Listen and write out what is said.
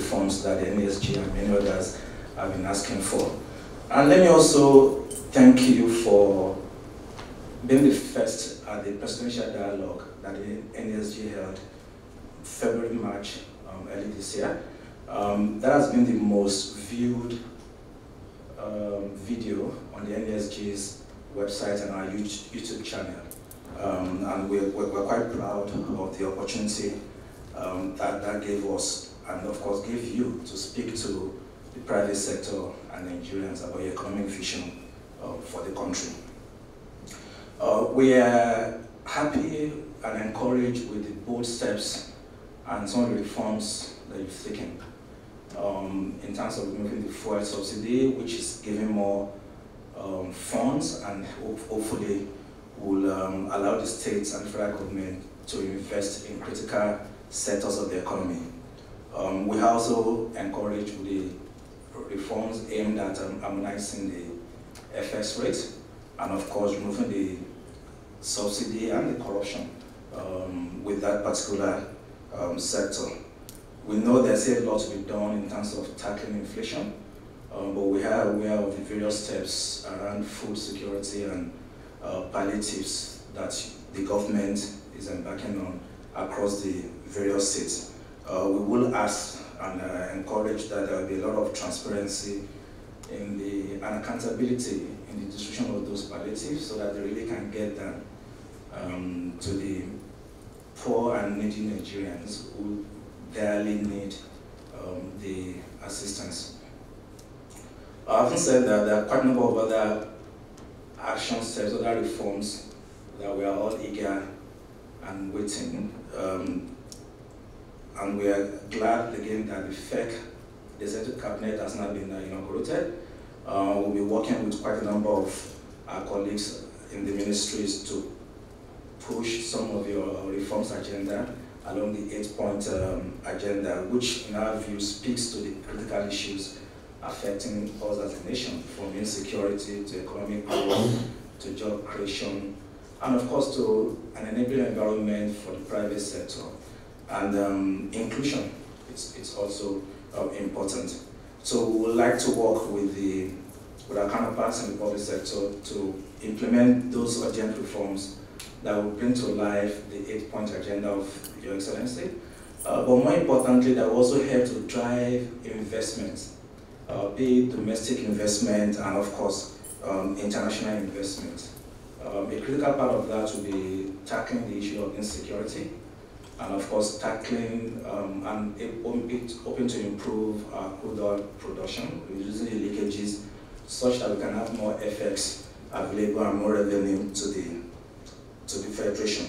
reforms that the NESG and many others have been asking for. And let me also thank you for being the first at the presidential dialogue that the NESG held February, March, early this year. That has been the most viewed video on the NESG's website and our YouTube channel. And we're quite proud of the opportunity that gave us, and of course gave you, to speak to the private sector and Nigerians about the economic vision for the country. We are happy and encouraged with the bold steps and some of the reforms that you've taken in terms of removing the fuel subsidy, which is giving more funds and hopefully will allow the states and federal government to invest in critical sectors of the economy. We are also encouraged with the reforms aimed at harmonizing the FX rate and of course removing the subsidy and the corruption with that particular sector. We know there's a lot to be done in terms of tackling inflation, but we are aware of the various steps around food security and palliatives that the government is embarking on across the various states. We will ask and encourage that there will be a lot of transparency and accountability in the distribution of those palliatives so that they really can get them to the poor and needy Nigerians who barely need the assistance. Having said that, there are quite a number of other action steps, other reforms that we are all eager and waiting. And we are glad again that the FEC, the Executive Cabinet, has now been inaugurated. We'll be working with quite a number of our colleagues in the ministries to push some of your reforms agenda along the 8-point agenda, which in our view speaks to the critical issues affecting us as a nation, from insecurity to economic growth to job creation, and of course to an enabling environment for the private sector. And inclusion, it's also important. So we would like to work with our counterparts in the public sector to implement those urgent reforms that will bring to life the 8-point agenda of Your Excellency. But more importantly, that will also help to drive investment, be it domestic investment and of course international investment. A critical part of that will be tackling the issue of insecurity, and of course tackling and hoping to improve our crude oil production, reducing the leakages such that we can have more FX available and more revenue to the Federation.